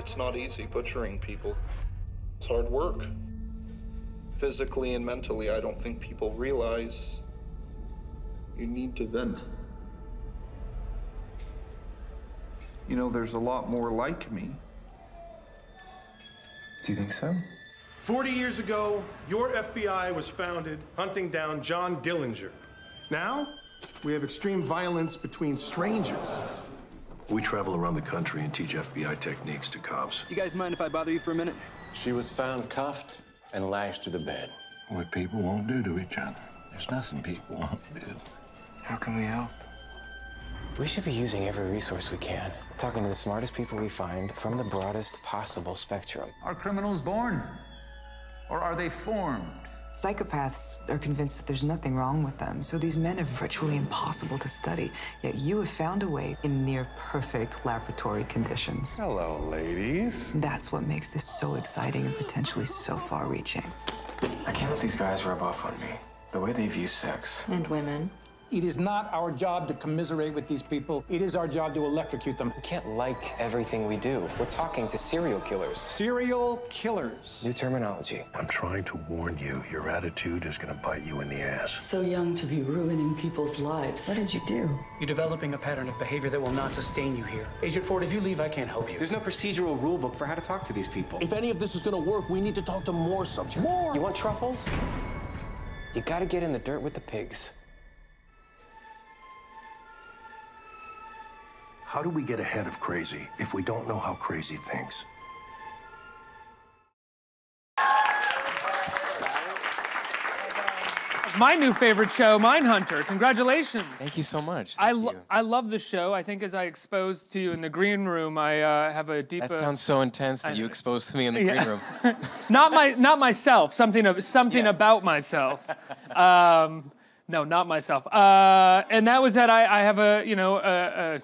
It's not easy butchering people. It's hard work. Physically and mentally, I don't think people realize you need to vent. You know, there's a lot more like me. Do you think so? 40 years ago, your FBI was founded hunting down John Dillinger. Now, we have extreme violence between strangers. We travel around the country and teach FBI techniques to cops. You guys mind if I bother you for a minute? She was found cuffed and lashed to the bed. What people won't do to each other. There's nothing people won't do. How can we help? We should be using every resource we can, talking to the smartest people we find from the broadest possible spectrum. Are criminals born? Or are they formed? Psychopaths are convinced that there's nothing wrong with them, so these men are virtually impossible to study. Yet you have found a way in near-perfect laboratory conditions. Hello, ladies. That's what makes this so exciting and potentially so far-reaching. I can't let these guys rub off on me. The way they view sex. And women. It is not our job to commiserate with these people. It is our job to electrocute them. We can't like everything we do. We're talking to serial killers. Serial killers. New terminology. I'm trying to warn you, your attitude is gonna bite you in the ass. So young to be ruining people's lives. What did you do? You're developing a pattern of behavior that will not sustain you here. Agent Ford, if you leave, I can't help you. There's no procedural rule book for how to talk to these people. If any of this is gonna work, we need to talk to more subjects. More! You want truffles? You gotta get in the dirt with the pigs. How do we get ahead of crazy if we don't know how crazy thinks? My new favorite show, Mindhunter. Congratulations. Thank you so much. I love the show. I think as I exposed to you in the green room, I have a deep. That sounds so intense that you exposed to me in the green room. not myself. Something about myself. No, not myself. And that was that I have a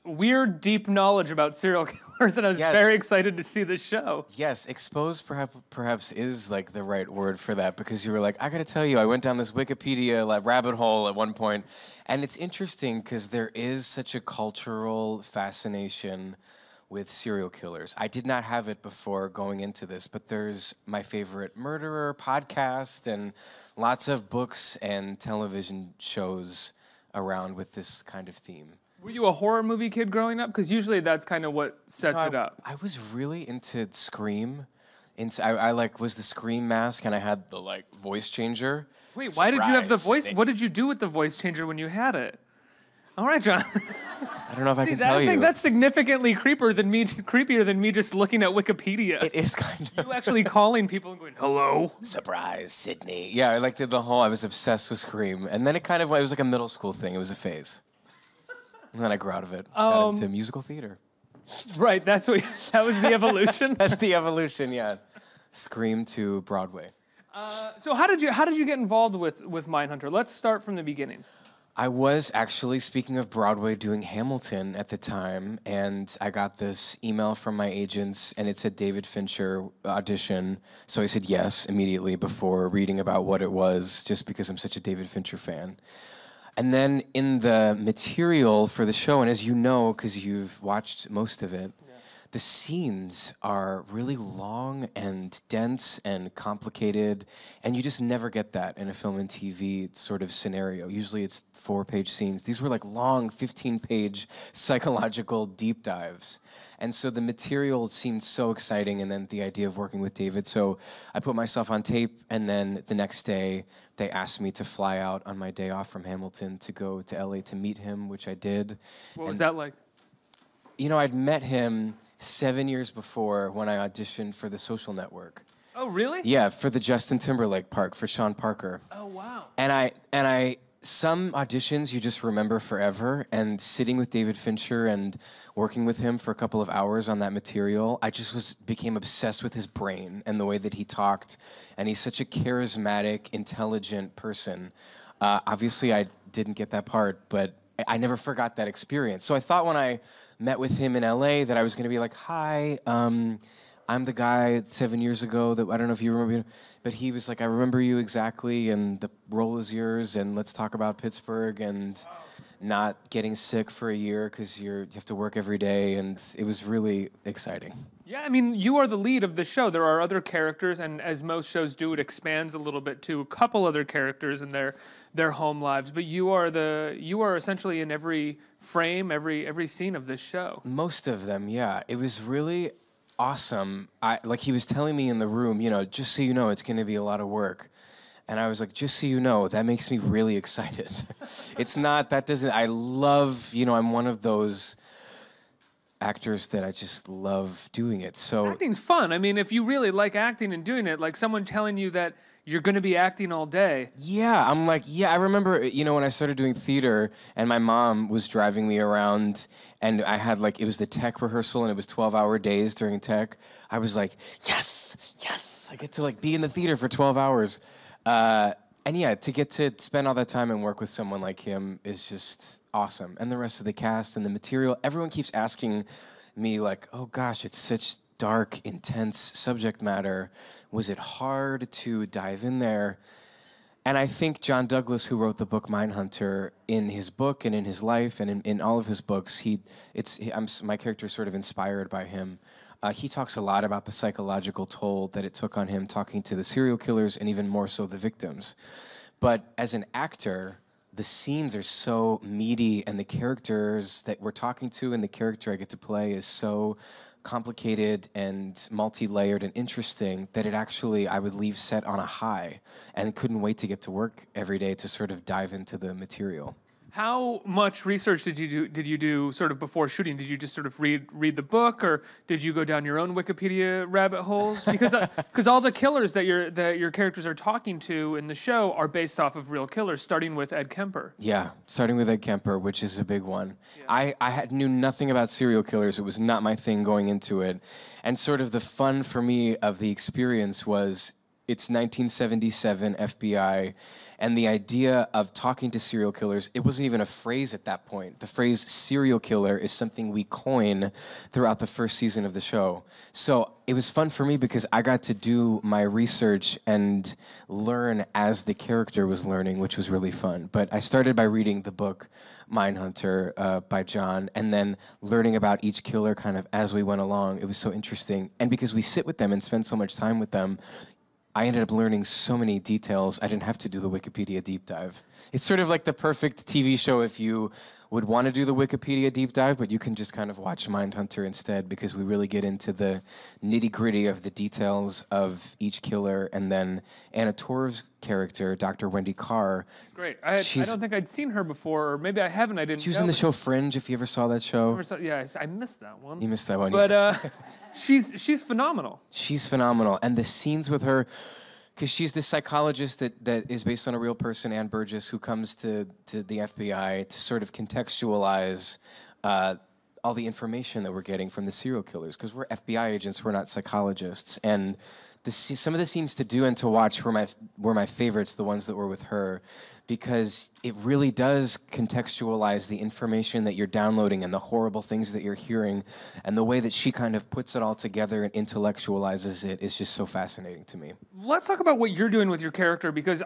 weird, deep knowledge about serial killers, and I was very excited to see this show. Yes, exposed perhaps is like the right word for that, because you were like, I gotta tell you, I went down this Wikipedia rabbit hole at one point, and it's interesting because there is such a cultural fascination with serial killers. I did not have it before going into this, but there's My Favorite Murderer podcast and lots of books and television shows around with this kind of theme. Were you a horror movie kid growing up? Because usually that's kind of what sets it up. I was really into Scream. I was the Scream mask, and I had the voice changer. Wait, why did you have the voice? What did you do with the voice changer when you had it? All right, John. I don't know if I can tell you. I think that's significantly creepier than me just looking at Wikipedia. It is kind of. You actually calling people and going, hello? Surprise, Sydney. Yeah, I did the whole, I was obsessed with Scream. And then it was like a middle school thing. It was a phase. And then I grew out of it. Got into musical theater. Right, that was the evolution? That's the evolution, yeah. Scream to Broadway. So how did you get involved with Mindhunter? Let's start from the beginning. I was actually, speaking of Broadway, doing Hamilton at the time, and I got this email from my agents, and it said David Fincher audition. So I said yes immediately before reading about what it was, just because I'm such a David Fincher fan. And then in the material for the show, and as you know, because you've watched most of it, the scenes are really long and dense and complicated, and you just never get that in a film and TV sort of scenario. Usually it's 4-page scenes. These were long 15-page psychological deep dives. And so the material seemed so exciting, and then the idea of working with David. So I put myself on tape, and then the next day they asked me to fly out on my day off from Hamilton to go to LA to meet him, which I did. What was that like? You know, I'd met him 7 years before when I auditioned for The Social Network. Oh, really? Yeah, for the Justin Timberlake part, for Sean Parker. Oh, wow. And some auditions you just remember forever, and sitting with David Fincher and working with him for a couple of hours on that material, I just became obsessed with his brain and the way that he talked, and he's such a charismatic, intelligent person. Obviously, I didn't get that part, but I never forgot that experience. So I thought when I met with him in LA that I was going to be like, hi, I'm the guy 7 years ago that, I don't know if you remember, but he was like, I remember you exactly, and the role is yours, and let's talk about Pittsburgh and not getting sick for a year because you have to work every day, and it was really exciting. Yeah, I mean, you are the lead of the show. There are other characters, and as most shows do, it expands a little bit to a couple other characters in their home lives. But you are essentially in every frame, every scene of this show. Most of them, yeah. It was really awesome. Like he was telling me in the room, just so you know, it's going to be a lot of work. And I was like, just so you know, that makes me really excited. I love, I'm one of those actors that I just love doing it. So acting's fun. I mean, if you really like acting and doing it, like someone telling you that you're going to be acting all day. Yeah, I'm like, I remember, when I started doing theater and my mom was driving me around and I had it was the tech rehearsal and it was 12-hour days during tech. I was like, yes, I get to be in the theater for 12 hours. And yeah, to get to spend all that time and work with someone like him is just awesome. And the rest of the cast and the material, everyone keeps asking me oh gosh, it's such dark, intense subject matter. Was it hard to dive in there? And I think John Douglas, who wrote the book Mindhunter, in his book and in his life and in all of his books, my character is sort of inspired by him. He talks a lot about the psychological toll that it took on him talking to the serial killers and even more so the victims. But as an actor, the scenes are so meaty and the characters that we're talking to and the character I get to play is so complicated and multi-layered and interesting that I would leave set on a high and couldn't wait to get to work every day to sort of dive into the material. How much research did you do sort of before shooting? Did you just sort of read the book, or did you go down your own Wikipedia rabbit holes? Because all the killers that your characters are talking to in the show are based off of real killers, starting with Ed Kemper. Yeah, starting with Ed Kemper, which is a big one. Yeah. I knew nothing about serial killers. It was not my thing going into it. And sort of the fun for me of the experience was it's 1977 FBI, and the idea of talking to serial killers, it wasn't even a phrase at that point. The phrase serial killer is something we coin throughout the first season of the show. So it was fun for me because I got to do my research and learn as the character was learning, which was really fun. But I started by reading the book Mindhunter by John, and then learning about each killer kind of as we went along. It was so interesting. And because we sit with them and spend so much time with them, I ended up learning so many details, I didn't have to do the Wikipedia deep dive. It's sort of like the perfect TV show if you would want to do the Wikipedia deep dive, but you can just kind of watch Mindhunter instead because we really get into the nitty-gritty of the details of each killer. And then Anna Torv's character, Dr. Wendy Carr. Great. I don't think I'd seen her before, or maybe I haven't, I didn't know. She was in the show Fringe, if you ever saw that show. I missed that one. You missed that one. But she's phenomenal. She's phenomenal. And the scenes with her, because she's this psychologist that is based on a real person, Ann Burgess, who comes to the FBI to sort of contextualize all the information that we're getting from the serial killers, because we're FBI agents, we're not psychologists. And some of the scenes to do and to watch were my favorites, the ones that were with her, because it really does contextualize the information that you're downloading and the horrible things that you're hearing, and the way that she kind of puts it all together and intellectualizes it is just so fascinating to me. Let's talk about what you're doing with your character, because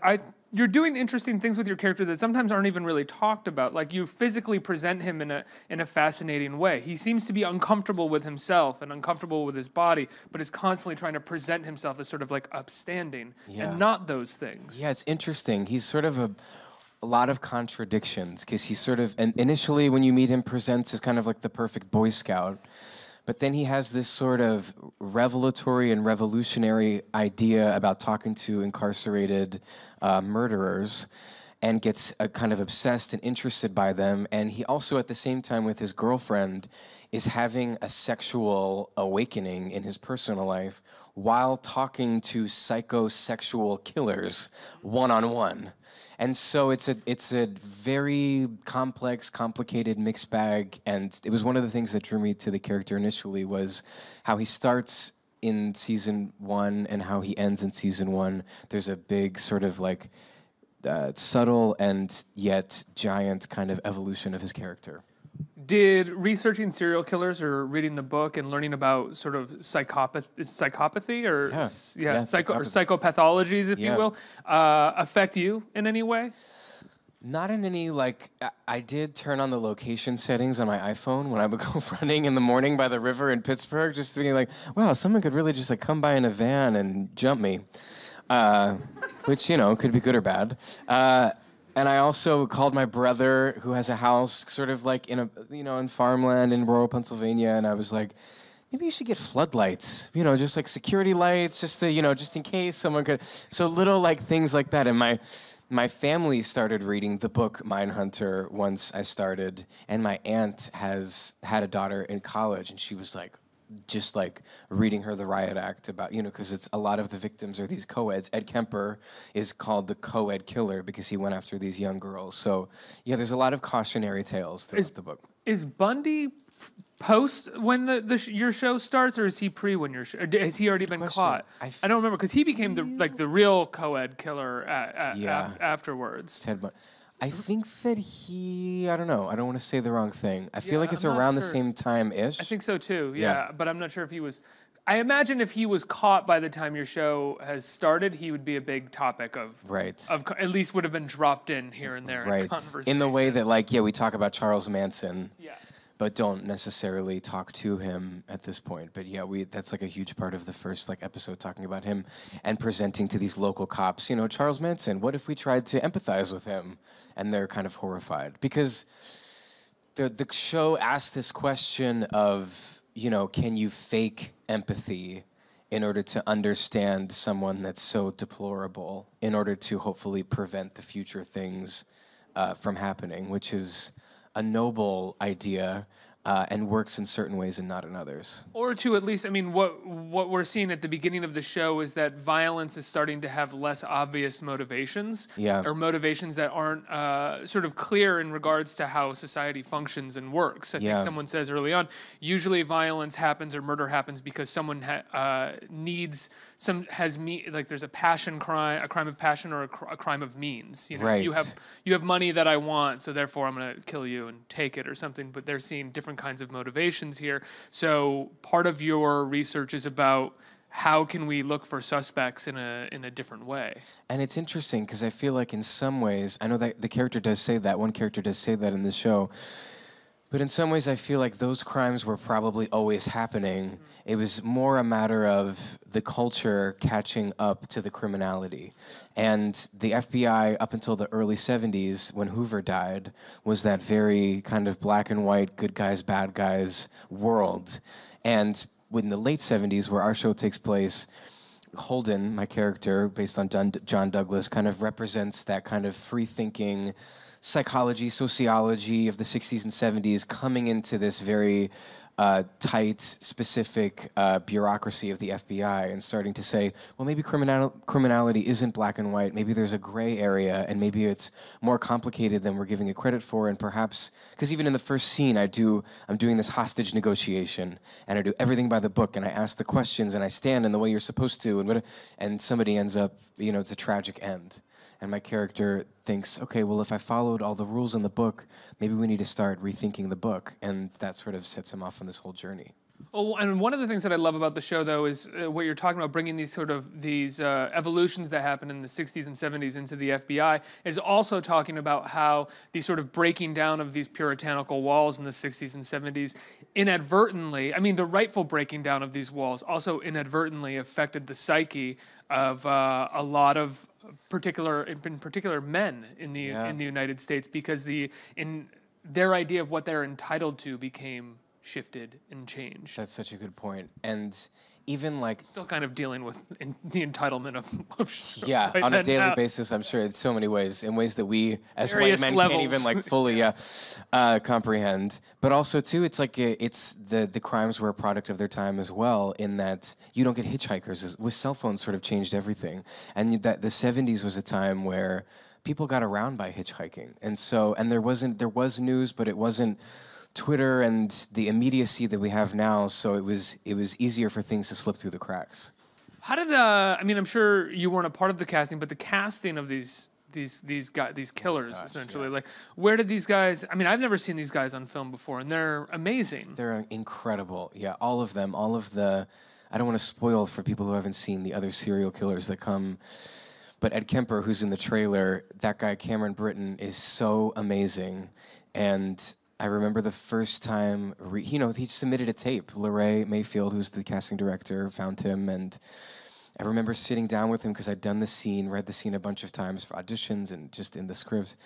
you're doing interesting things with your character that sometimes aren't even really talked about. Like, you physically present him in a fascinating way. He seems to be uncomfortable with himself and uncomfortable with his body, but is constantly trying to present himself as sort of like upstanding and not those things. Yeah, it's interesting. He's sort of a lot of contradictions, because he sort of, and initially when you meet him, presents as kind of like the perfect Boy Scout, but then he has this sort of revelatory and revolutionary idea about talking to incarcerated murderers, and gets kind of obsessed and interested by them. And he also, at the same time with his girlfriend, is having a sexual awakening in his personal life while talking to psychosexual killers one-on-one. And so it's a very complex, complicated mixed bag, and it was one of the things that drew me to the character initially, was how he starts in season 1 and how he ends in season 1. There's a big sort of like subtle and yet giant kind of evolution of his character. Did researching serial killers or reading the book and learning about sort of psychopathy or psychopathologies, if you will, affect you in any way? Not in any, like, I did turn on the location settings on my iPhone when I would go running in the morning by the river in Pittsburgh, just thinking like, wow, someone could really just like come by in a van and jump me, which, you know, could be good or bad. And I also called my brother, who has a house sort of like in in farmland in rural Pennsylvania, and I was like, maybe you should get floodlights, just like security lights, just to, just in case someone could. So little like things like that. And my family started reading the book Mindhunter once I started, and my aunt has had a daughter in college, and she was like, just like reading her the riot act about, because it's a lot of the victims are these co-eds. Ed Kemper is called the co-ed killer because he went after these young girls. So yeah, there's a lot of cautionary tales throughout the book. Is Bundy post when your show starts, or is he pre when your show? Has he already been caught? I don't remember because he became the real co-ed killer afterwards. Ted Bundy. I think that I don't know. I don't want to say the wrong thing. I feel like it's around the same time-ish. I think so too, yeah. But I'm not sure if he was... I imagine if he was caught by the time your show has started, he would be a big topic of at least would have been dropped in here and there in conversation. In the way that, we talk about Charles Manson. Yeah. But don't necessarily talk to him at this point. But yeah, that's like a huge part of the first episode, talking about him and presenting to these local cops, Charles Manson, what if we tried to empathize with him? And they're kind of horrified. Because the show asks this question of, can you fake empathy in order to understand someone that's so deplorable, in order to hopefully prevent the future things from happening, which is a noble idea and works in certain ways and not in others. Or to at least, what we're seeing at the beginning of the show is that violence is starting to have less obvious motivations, or motivations that aren't sort of clear in regards to how society functions and works. I think someone says early on, usually violence happens or murder happens because someone there's a passion crime, a crime of passion, or a crime of means. You have money that I want, so therefore I'm going to kill you and take it or something. But they're seeing different kinds of motivations here. So part of your research is about how can we look for suspects in a different way. And it's interesting because I feel like in some ways, I know that the character does say that, one character does say that in the show, but in some ways I feel like those crimes were probably always happening. Mm-hmm. It was more a matter of the culture catching up to the criminality. And the FBI, up until the early 70s, when Hoover died, was that very kind of black and white, good guys, bad guys world. And in the late 70s, where our show takes place, Holden, my character, based on John Douglas, kind of represents that kind of free-thinking psychology, sociology of the 60s and 70s coming into this very tight, specific bureaucracy of the FBI and starting to say, well, maybe criminality isn't black and white. Maybe there's a gray area, and maybe it's more complicated than we're giving it credit for. And perhaps, because even in the first scene, I'm doing this hostage negotiation, and I do everything by the book, and I ask the questions, and I stand in the way you're supposed to, and somebody ends up, it's a tragic end. And my character thinks, okay, well, if I followed all the rules in the book, maybe we need to start rethinking the book. And that sort of sets him off on this whole journey. Oh, and one of the things that I love about the show, though, is what you're talking about, bringing these evolutions that happened in the 60s and 70s into the FBI, is also talking about how these sort of breaking down of these puritanical walls in the 60s and 70s inadvertently, the rightful breaking down of these walls also inadvertently affected the psyche of a lot of in particular men in the United States, because their idea of what they're entitled to became shifted and changed. That's such a good point. And even still kind of dealing with the entitlement of on a daily basis, I'm sure in so many ways, in ways that we as white men can't even fully comprehend. But also too, it's the crimes were a product of their time as well, in that you don't get hitchhikers. With cell phones sort of changed everything. And that the 70s was a time where people got around by hitchhiking. And there was news, but it wasn't Twitter and the immediacy that we have now, so it was easier for things to slip through the cracks. How did I'm sure you weren't a part of the casting, but the casting of these these killers essentially. Like, where did these guys? I mean, I've never seen these guys on film before, and they're amazing. They're incredible. Yeah, all of them. All of the. I don't want to spoil for people who haven't seen the other serial killers that come. But Ed Kemper, who's in the trailer, that guy Cameron Britton is so amazing, and I remember the first time, he submitted a tape. Lorraine Mayfield, who's the casting director, found him, and I remember sitting down with him because I'd done the scene, read the scene a bunch of times for auditions and just in the script,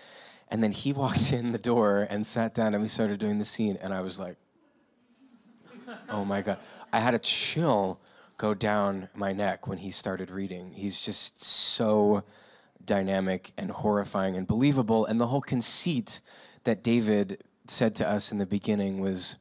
and then he walked in the door and sat down, and we started doing the scene, and I was like, oh my God. I had a chill go down my neck when he started reading. He's just so dynamic and horrifying and believable, and the whole conceit that David said to us in the beginning was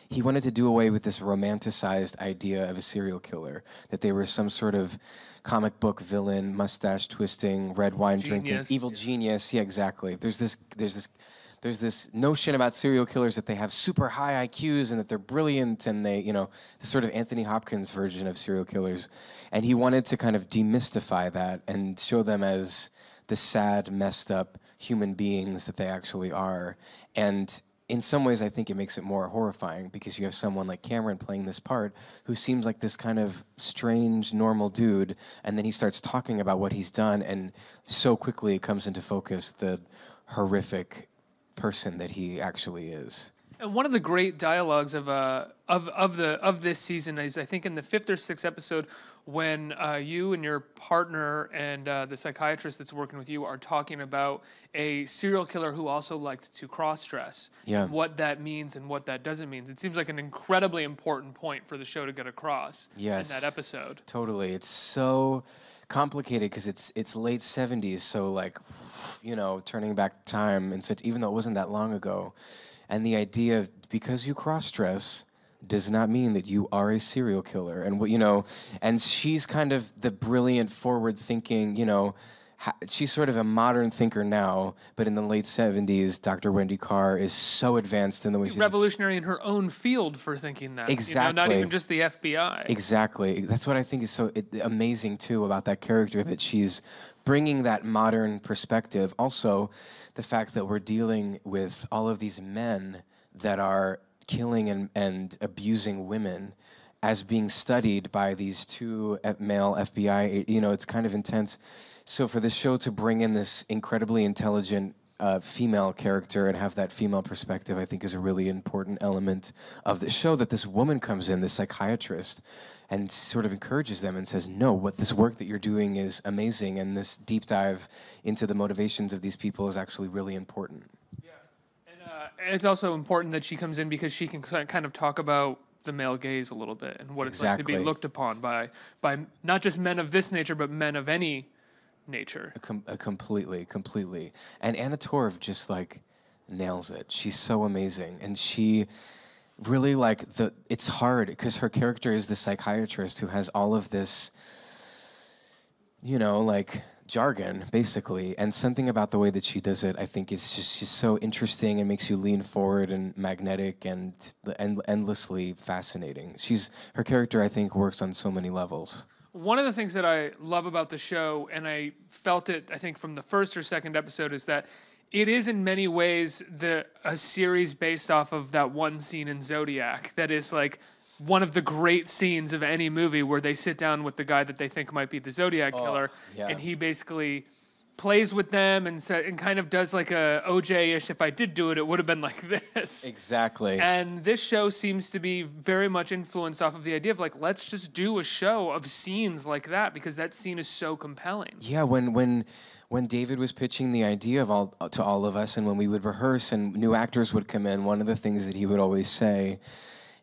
he wanted to do away with this romanticized idea of a serial killer, that they were some sort of comic book villain, mustache twisting, red wine drinking, evil genius. Yeah, exactly. There's this notion about serial killers that they have super high IQs and that they're brilliant, and they, the sort of Anthony Hopkins version of serial killers. And he wanted to kind of demystify that and show them as the sad, messed up human beings that they actually are. And in some ways, I think it makes it more horrifying because you have someone like Cameron playing this part who seems like this kind of strange, normal dude, and then he starts talking about what he's done, and so quickly it comes into focus the horrific person that he actually is. And one of the great dialogues of this season is, I think, in the 5th or 6th episode, when you and your partner and the psychiatrist that's working with you are talking about a serial killer who also liked to cross-dress. Yeah. What that means and what that doesn't mean. It seems like an incredibly important point for the show to get across in that episode. Totally. It's so complicated because it's late 70s, so like, turning back time and such, even though it wasn't that long ago. And the idea of, because you cross-dress does not mean that you are a serial killer. And and she's kind of the brilliant, forward-thinking, she's sort of a modern thinker now, but in the late 70s, Dr. Wendy Carr is so advanced in the way she's revolutionary in her own field for thinking that. Exactly. Not even just the FBI. Exactly. That's what I think is so amazing, too, about that character, that she's bringing that modern perspective. Also, the fact that we're dealing with all of these men that are killing and abusing women as being studied by these two male FBI, it's kind of intense. So for the show to bring in this incredibly intelligent female character and have that female perspective, I think is a really important element of the show, that this woman comes in, this psychiatrist, and sort of encourages them and says, no, what this work that you're doing is amazing, and this deep dive into the motivations of these people is actually really important. Yeah, and it's also important that she comes in because she can kind of talk about the male gaze a little bit and what it's like to be looked upon by not just men of this nature, but men of any nature. Completely. And Anna Torv just nails it. She's so amazing, and she really it's hard because her character is the psychiatrist who has all of this, jargon basically, and something about the way that she does it, I think, is just she's so interesting and makes you lean forward and magnetic and endlessly fascinating. Her character, I think, works on so many levels. One of the things that I love about the show, and I felt it, I think, from the 1st or 2nd episode, is that it is in many ways a series based off of that one scene in Zodiac that is one of the great scenes of any movie, where they sit down with the guy that they think might be the Zodiac killer, and he basically plays with them and kind of does like a OJ-ish, if I did do it, it would have been like this. Exactly. And this show seems to be very much influenced off of the idea of let's just do a show of scenes like that, because that scene is so compelling. Yeah, when David was pitching the idea to all of us, and when we would rehearse and new actors would come in, one of the things that he would always say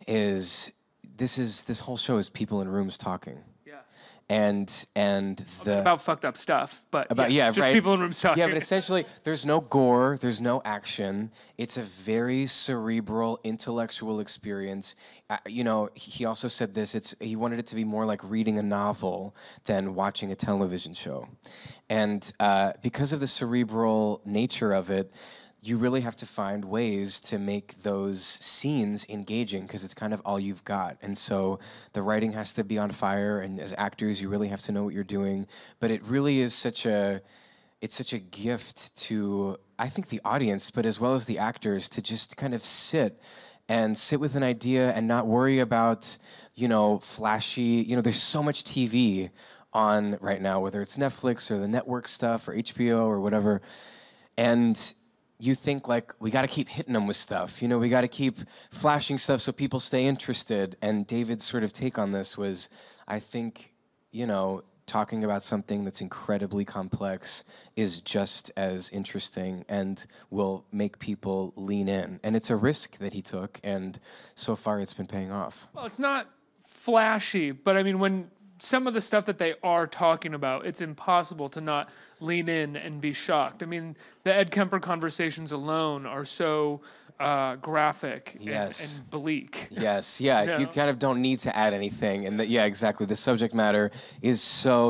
is, this whole show is people in rooms talking. And about fucked up stuff, but just right. people in rooms talking. Yeah, but essentially, there's no gore, there's no action. It's a very cerebral, intellectual experience. He also said this. He wanted it to be more like reading a novel than watching a television show, and because of the cerebral nature of it, you really have to find ways to make those scenes engaging, because it's kind of all you've got. And so the writing has to be on fire, and as actors, you really have to know what you're doing. But it really is such a it's such a gift to, I think, the audience, but as well as the actors, to just kind of sit with an idea and not worry about, flashy, there's so much TV on right now, whether it's Netflix or the network stuff or HBO or whatever, and you think like, we got to keep hitting them with stuff, we got to keep flashing stuff so people stay interested. And David's sort of take on this was, I think, talking about something that's incredibly complex is just as interesting and will make people lean in. And it's a risk that he took, and so far it's been paying off. Well, it's not flashy, but I mean, when some of the stuff that they are talking about, it's impossible to not lean in and be shocked. I mean, the Ed Kemper conversations alone are so graphic and bleak. Yes, yeah, you kind of don't need to add anything. And yeah, exactly. The subject matter is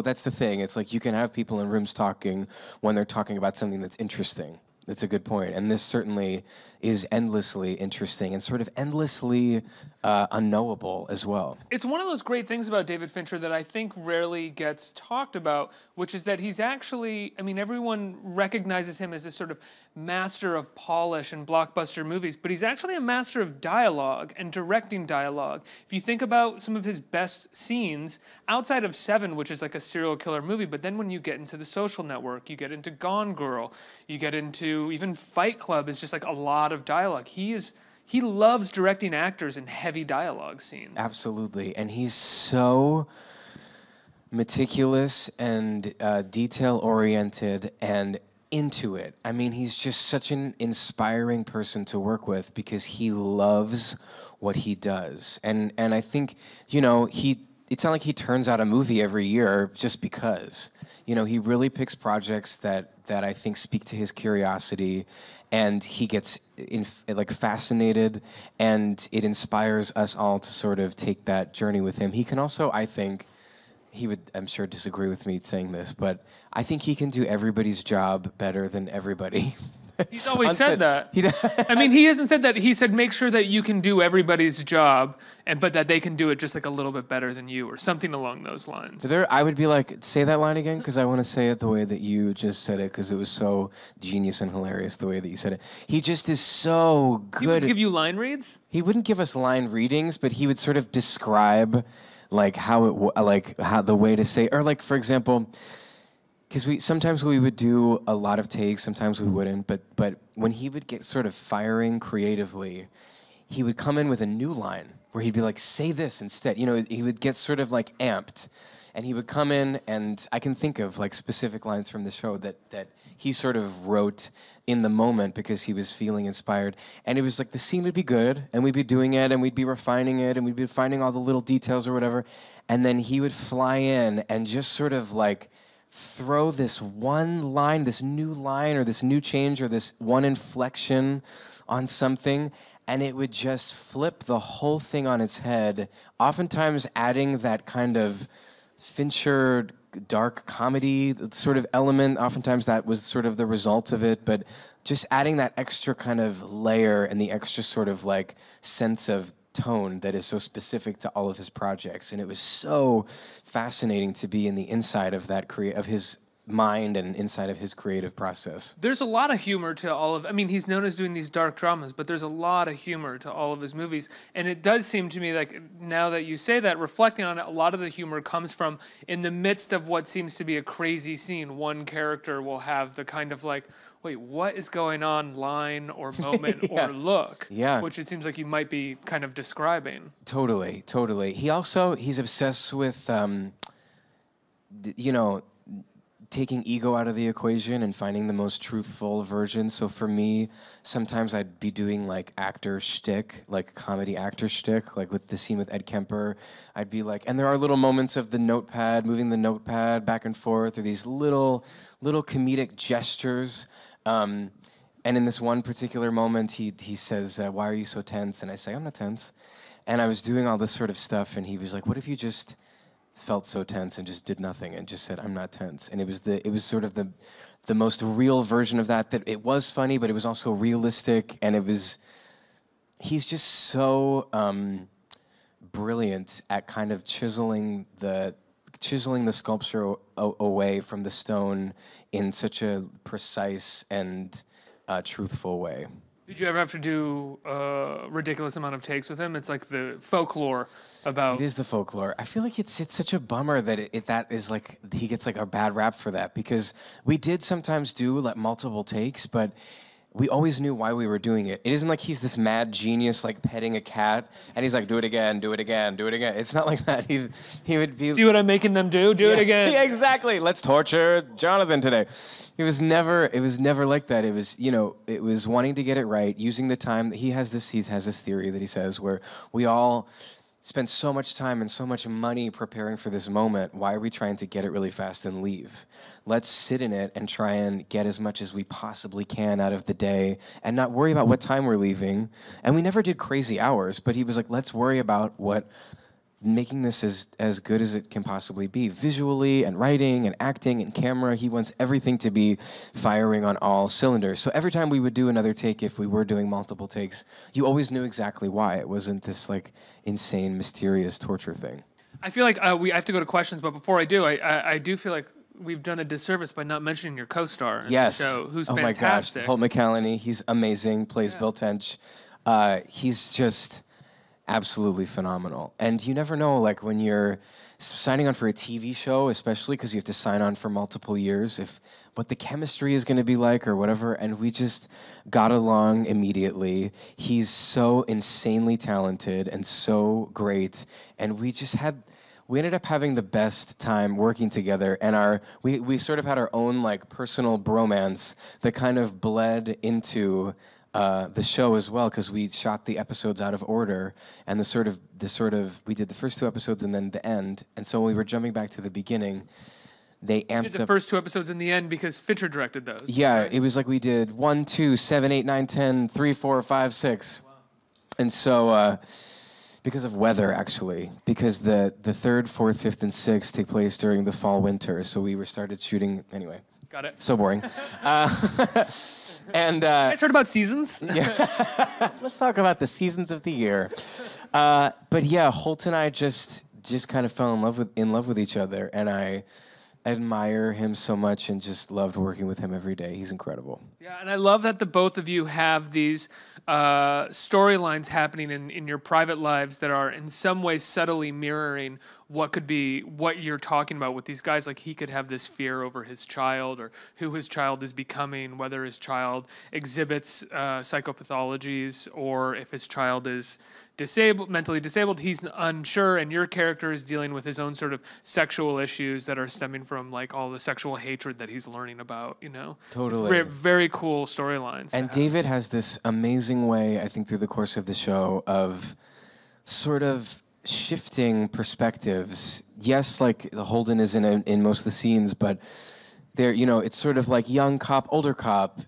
that's the thing. It's like you can have people in rooms talking when they're talking about something that's interesting. That's a good point. And this certainly is endlessly interesting and sort of endlessly unknowable as well. It's one of those great things about David Fincher that I think rarely gets talked about, which is that he's actually, everyone recognizes him as this sort of master of polish and blockbuster movies, but he's actually a master of dialogue and directing dialogue. If you think about some of his best scenes, outside of Seven, which is like a serial killer movie, but then when you get into The Social Network, you get into Gone Girl, you get into even Fight Club is just like a lot of dialogue. He loves directing actors in heavy dialogue scenes. Absolutely, and he's so meticulous and detail-oriented and into it. He's just such an inspiring person to work with because he loves what he does. And I think, it's not like he turns out a movie every year just because. He really picks projects that I think speak to his curiosity, and he gets fascinated, and it inspires us all to sort of take that journey with him. He can also, I think, he would, I'm sure, disagree with me saying this, but I think he can do everybody's job better than everybody. He's always said that. He hasn't said that. He said, make sure that you can do everybody's job, but that they can do it just like a little bit better than you, or something along those lines. I would be like, say that line again, because I want to say it the way that you just said it, because it was so genius and hilarious the way that you said it. He just is so good. He would give you line reads? He wouldn't give us line readings, but he would sort of describe how the way to say, or for example, because sometimes we would do a lot of takes, sometimes we wouldn't, but when he would get sort of firing creatively, he would come in with a new line where he'd be like, say this instead. He would get sort of amped, and he would come in, and I can think of specific lines from the show that he sort of wrote in the moment because he was feeling inspired. And it was the scene would be good, and we'd be doing it, and we'd be refining it, and we'd be finding all the little details or whatever, and then he would fly in and just sort of throw this one line, this new line, or this new change, or this one inflection on something, and it would just flip the whole thing on its head, oftentimes adding that kind of Fincher dark comedy sort of element. Oftentimes that was sort of the result of it, but just adding that extra kind of layer and the extra sort of sense of tone that is so specific to all of his projects. And it was so fascinating to be in the inside of that of his mind and inside of his creative process. There's a lot of humor to all of, he's known as doing these dark dramas, but there's a lot of humor to all of his movies. And it does seem to me now that you say that, reflecting on it, a lot of the humor comes from in the midst of what seems to be a crazy scene. One character will have the kind of wait, what is going on line or moment or look? Yeah. Which it seems like you might be kind of describing. Totally. He's obsessed with, taking ego out of the equation and finding the most truthful version. So for me, sometimes I'd be doing actor shtick, comedy actor shtick, with the scene with Ed Kemper. I'd be and there are little moments of the notepad, moving the notepad back and forth, or these little comedic gestures. And in this one particular moment, he says, why are you so tense? And I say, I'm not tense. And I was doing all this sort of stuff, and he was like, what if you just felt so tense and just did nothing and just said, I'm not tense? And it was sort of the most real version of that it was funny, but it was also realistic, and he's just so brilliant at kind of chiseling the chiseling the sculpture away from the stone in such a precise and truthful way. Did you ever have to do a ridiculous amount of takes with him? It's like the folklore about... It is the folklore. I feel like it's such a bummer that that is like, he gets like a bad rap for that, because we did sometimes do like multiple takes, but we always knew why we were doing it. It isn't like he's this mad genius like petting a cat and he's like, do it again, do it again, do it again. It's not like that. He would be... See what I'm making them do? Do it again. Yeah, exactly. Let's torture Jonathan today. It was never like that. It was, it was wanting to get it right, using the time that he has this theory that he says where we all spend so much time and so much money preparing for this moment. Why are we trying to get it really fast and leave? Let's sit in it and try and get as much as we possibly can out of the day and not worry about what time we're leaving. And we never did crazy hours, but he was like, let's worry about making this as good as it can possibly be. Visually and writing and acting and camera, he wants everything to be firing on all cylinders. So every time we would do another take, if we were doing multiple takes, you always knew exactly why. It wasn't this like insane, mysterious torture thing. I feel like I have to go to questions, but before I do, I do feel like we've done a disservice by not mentioning your co-star in the show, who's fantastic. Oh my gosh, Holt McCallany, he's amazing, plays Bill Tench. He's just absolutely phenomenal. And you never know, like when you're signing on for a TV show, especially because you have to sign on for multiple years, what the chemistry is going to be like or whatever. And we just got along immediately. He's so insanely talented and so great. And we ended up having the best time working together, and we sort of had our own like personal bromance that kind of bled into the show as well, because we shot the episodes out of order, and we did the first 2 episodes and then the end, and so when we were jumping back to the beginning, they amped up. The first 2 episodes in the end because Fincher directed those. Yeah, right? It was like we did 1, 2, 7, 8, 9, 10, 3, 4, 5, 6, wow. And so. Because of weather, actually. Because the 3rd, 4th, 5th, and 6th take place during the fall, winter. So we started shooting, anyway. Got it. So boring. And I heard about seasons. Yeah. Let's talk about the seasons of the year. But yeah, Holt and I just kind of fell in love with each other. And I admire him so much and just loved working with him every day. He's incredible. Yeah, and I love that the both of you have these storylines happening in your private lives that are in some way subtly mirroring what could be what you're talking about with these guys. Like he could have this fear over his child or who his child is becoming, whether his child exhibits psychopathologies or if his child is mentally disabled, he's unsure, and your character is dealing with his own sort of sexual issues that are stemming from like all the sexual hatred that he's learning about, Totally. It's very cool storylines. And David has this amazing way, I think, through the course of the show of sort of shifting perspectives. Yes, like Holden is in most of the scenes, but there, it's sort of like young cop, older cop,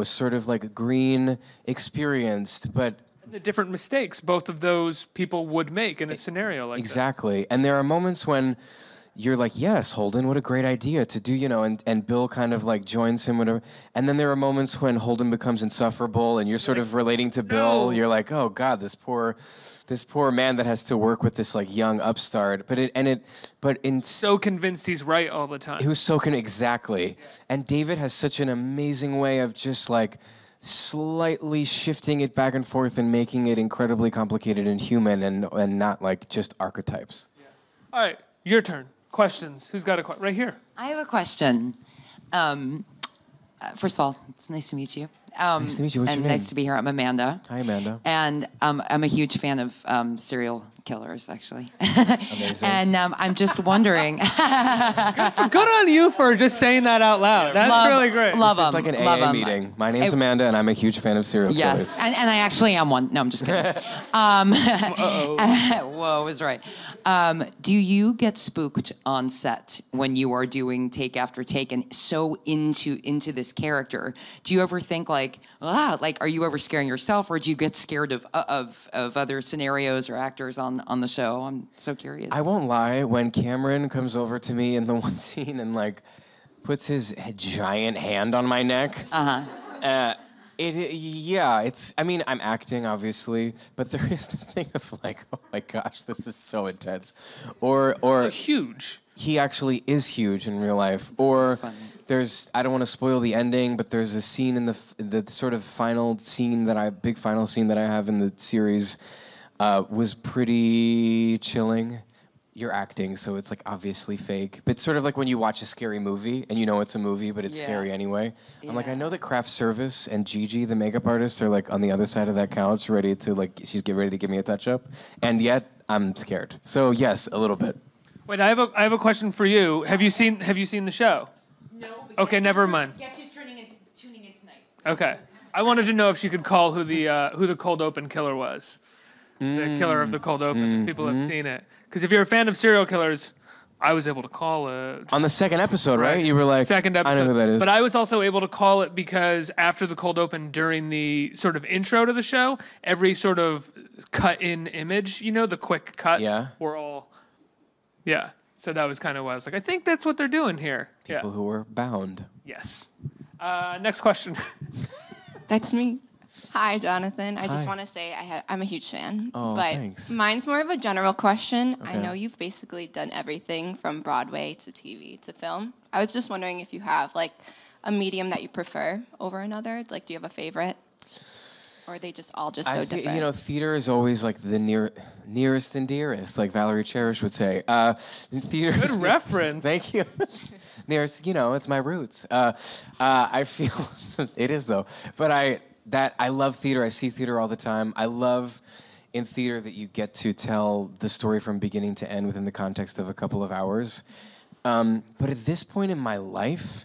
sort of like green, experienced, but the different mistakes both of those people would make in a scenario like exactly. This. And there are moments when you're like, yes, Holden, what a great idea to do, and Bill kind of like joins him, whatever. And then there are moments when Holden becomes insufferable and you're sort of relating to Bill. You're like, oh God, this poor man that has to work with this like young upstart. So convinced he's right all the time. Who's so exactly. And David has such an amazing way of just like slightly shifting it back and forth and making it incredibly complicated and human and not like just archetypes. Yeah. All right, your turn. Questions. Who's got a question? Right here. I have a question. First of all, it's nice to meet you. Nice to meet you. What's your name? Nice to be here. I'm Amanda. Hi, Amanda. And I'm a huge fan of serial killers, actually. Amazing. And I'm just wondering. Good on you for just saying that out loud. That's really great. Love this is like an AA meeting. My name's Amanda, and I'm a huge fan of serial killers. Yes, and I actually am one. No, I'm just kidding. Whoa, was right. Do you get spooked on set when you are doing take after take and so into this character? Do you ever think like, are you ever scaring yourself, or do you get scared of other scenarios or actors on the show? I'm so curious. I won't lie. When Cameron comes over to me in the one scene and like puts his giant hand on my neck, Yeah, it's. I mean, I'm acting obviously, but there is the thing of like, oh my gosh, this is so intense, or huge. He actually is huge in real life. Or there's. I don't want to spoil the ending, but there's a scene in the sort of big final scene that I have in the series, was pretty chilling. You're acting, so it's like obviously fake. But sort of like when you watch a scary movie and you know it's a movie, but it's scary anyway. I'm like, I know that craft service and Gigi, the makeup artist, are like on the other side of that couch, ready to she's ready to give me a touch up, and yet I'm scared. So yes, a little bit. Wait, I have a question for you. Have you seen the show? No. Okay, never mind. Guess who's tuning in tonight? Okay, I wanted to know if she could call who the cold open killer was. The killer of the cold open. People have seen it. Because if you're a fan of serial killers, I was able to call it. On the second episode, right? You were like, second episode. I know who that is. But I was also able to call it because after the cold open, during the sort of intro to the show, every sort of cut-in image, the quick cuts were all... Yeah. So that was kind of why I was like, I think that's what they're doing here. People who were bound. Yes. Next question. That's me. Hi, Jonathan. I just Hi. want to say I'm a huge fan. Oh, but thanks. mine's more of a general question. I Okay. know you've basically done everything from Broadway to TV to film. I was just wondering if you have like a medium that you prefer over another. Like, do you have a favorite? Or are they just all so different? Theater is always like the nearest and dearest, like Valerie Cherish would say. Theater. Good reference. Thank you. Nearest, it's my roots. I feel it is though, but I love theater. I see theater all the time. I love in theater that you get to tell the story from beginning to end within the context of a couple of hours. But at this point in my life,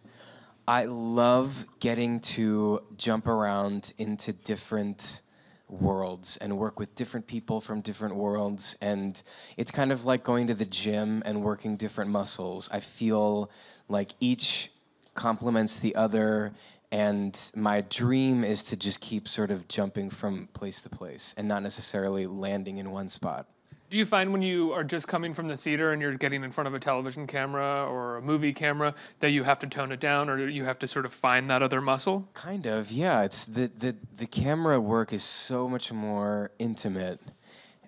I love getting to jump around into different worlds and work with different people from different worlds. And it's kind of like going to the gym and working different muscles. I feel like each complements the other. And my dream is to just keep sort of jumping from place to place and not necessarily landing in one spot. Do you find when you are just coming from the theater and you're getting in front of a television camera or a movie camera that you have to tone it down, or you have to sort of find that other muscle? Kind of, yeah. It's the camera work is so much more intimate.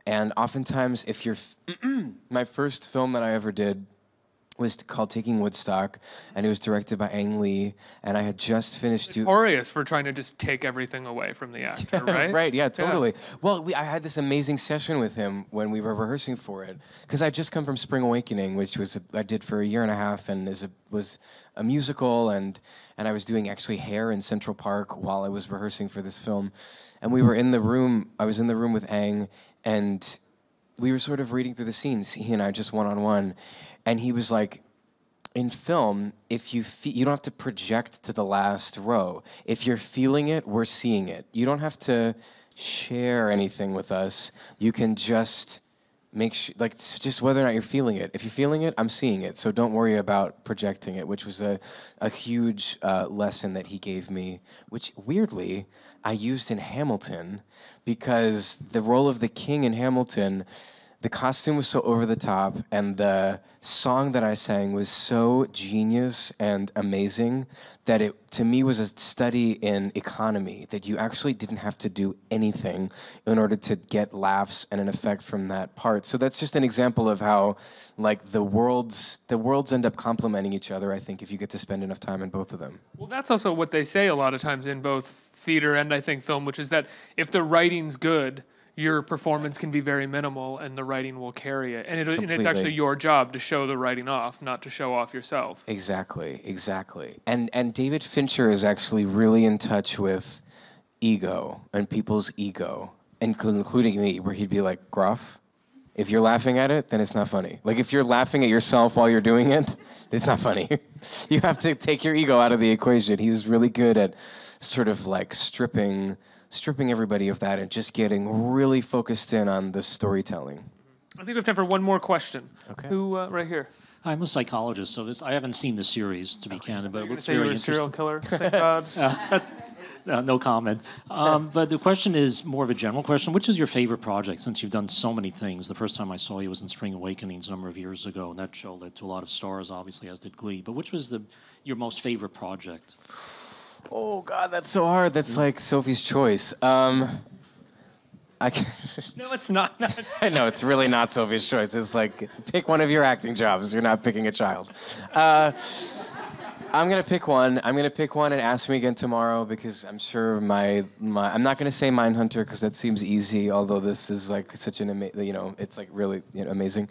And oftentimes, if you're... my first film that I ever did was called Taking Woodstock, and it was directed by Ang Lee, and I had just finished... Notorious for trying to just take everything away from the actor, right? Right, yeah, totally. Yeah. Well, I had this amazing session with him when we were rehearsing for it, because I'd just come from Spring Awakening, which I did for a year and a half, and was a musical, and I was doing actually hair in Central Park while I was rehearsing for this film. And we were in the room, I was in the room with Ang, and we were sort of reading through the scenes, he and I, just one-on-one. And he was like, in film, if you don't have to project to the last row. If you're feeling it, we're seeing it. You don't have to share anything with us. You can just make sure, like, just whether or not you're feeling it. If you're feeling it, I'm seeing it. So don't worry about projecting it, which was a huge lesson that he gave me, which weirdly I used in Hamilton, because the role of the king in Hamilton, the costume was so over the top, and the song that I sang was so genius and amazing that it, to me, was a study in economy, that you actually didn't have to do anything in order to get laughs and an effect from that part. So that's just an example of how, like, the worlds end up complementing each other, I think, if you get to spend enough time in both of them. Well, that's also what they say a lot of times in both theater and, I think, film, which is that if the writing's good, your performance can be very minimal and the writing will carry it. And it's actually your job to show the writing off, not to show off yourself. Exactly. And David Fincher is actually really in touch with ego and people's ego, including me, where he'd be like, Groff, if you're laughing at it, then it's not funny. Like, if you're laughing at yourself while you're doing it, it's not funny. You have to take your ego out of the equation. He was really good at sort of like stripping everybody of that and just getting really focused in on the storytelling. I think we have time for one more question. Okay. Who, right here? I'm a psychologist, so I haven't seen the series, to be candid, but it looks very interesting. You're a serial killer? Thank God. No comment. But the question is more of a general question. Which is your favorite project, since you've done so many things? The first time I saw you was in Spring Awakenings a number of years ago, and that show led to a lot of stars, obviously, as did Glee. But which was your most favorite project? Oh God, that's so hard. That's like Sophie's Choice. I can No, it's not. I know, it's really not Sophie's Choice. It's like, pick one of your acting jobs. You're not picking a child. I'm going to pick one. I'm going to pick one and ask me again tomorrow because I'm sure my I'm not going to say Mindhunter because that seems easy, although this is like such an it's like really amazing.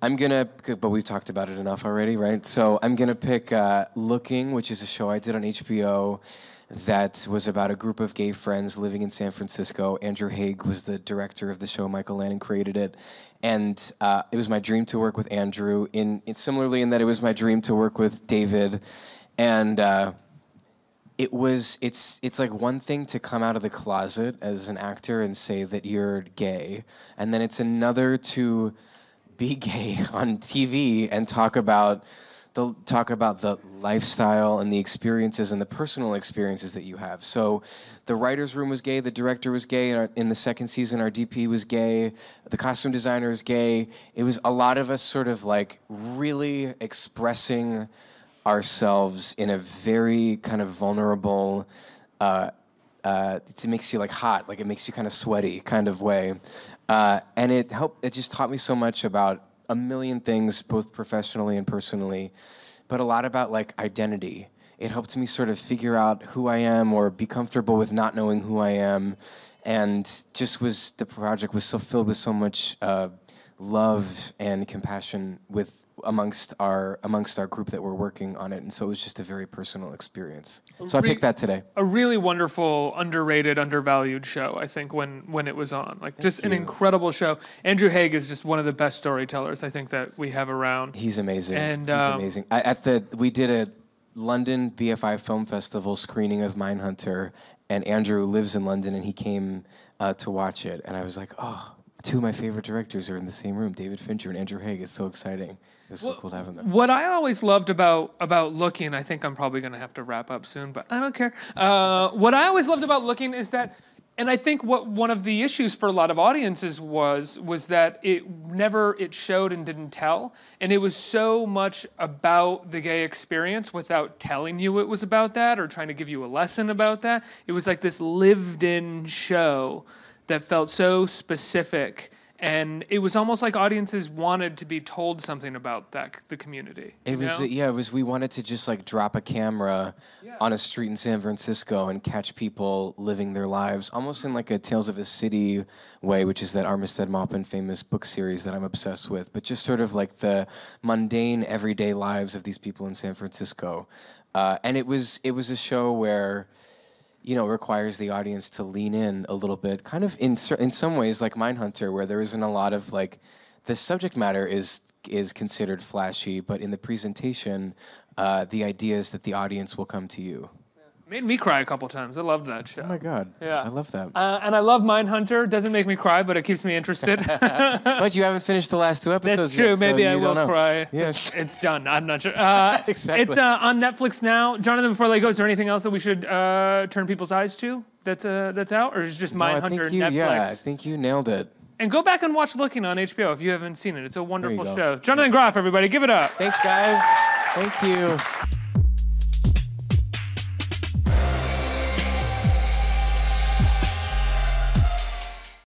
I'm going to, but we've talked about it enough already, right? So I'm going to pick Looking, which is a show I did on HBO that was about a group of gay friends living in San Francisco. Andrew Haigh was the director of the show. Michael Lanning created it. And it was my dream to work with Andrew, similarly in that it was my dream to work with David. And it's like one thing to come out of the closet as an actor and say that you're gay. And then it's another to be gay on TV and talk about the lifestyle and the experiences and the personal experiences that you have. So the writer's room was gay, the director was gay, in the second season our DP was gay, the costume designer is gay. It was a lot of us sort of like really expressing ourselves in a very kind of vulnerable, it makes you like hot, like it makes you kind of sweaty kind of way. And it just taught me so much about a million things, both professionally and personally, but a lot about like identity. It helped me sort of figure out who I am or be comfortable with not knowing who I am. And the project was so filled with so much love and compassion amongst our group that were working on it, and so it was just a very personal experience. So I picked that today. A really wonderful, underrated, undervalued show, I think, when it was on. Like, just an incredible show. Andrew Haigh is just one of the best storytellers I think that we have around. He's amazing. And he's amazing. We did a London BFI Film Festival screening of Mindhunter, and Andrew lives in London, and he came to watch it, and I was like, oh, two of my favorite directors are in the same room, David Fincher and Andrew Haigh. It's so exciting. It's so cool to have him there. What I always loved about Looking, I think I'm probably going to have to wrap up soon, but I don't care. What I always loved about Looking is that, and I think what one of the issues for a lot of audiences was that it showed and didn't tell, and it was so much about the gay experience without telling you it was about that or trying to give you a lesson about that. It was like this lived-in show that felt so specific. And it was almost like audiences wanted to be told something about the community. It was we wanted to just like drop a camera on a street in San Francisco and catch people living their lives, almost in like a Tales of a City way, which is that Armistead Maupin famous book series that I'm obsessed with, but just sort of like the mundane, everyday lives of these people in San Francisco. And it was a show where, requires the audience to lean in a little bit, kind of in some ways like Mindhunter, where there isn't a lot of like, the subject matter is considered flashy, but in the presentation, the idea is that the audience will come to you. Made me cry a couple times. I loved that show. Oh my God. Yeah. I love that. And I love Mindhunter. Doesn't make me cry, but it keeps me interested. But you haven't finished the last two episodes That's true. yet, Maybe so I will cry. Yeah. It's done. I'm not sure. Exactly. It's on Netflix now. Jonathan, before I let go, is there anything else that we should turn people's eyes to that's out? Or is it just Mindhunter Netflix? Yeah, I think you nailed it. And go back and watch Looking on HBO if you haven't seen it. It's a wonderful show. Jonathan Groff, everybody. Give it up. Thanks, guys. Thank you.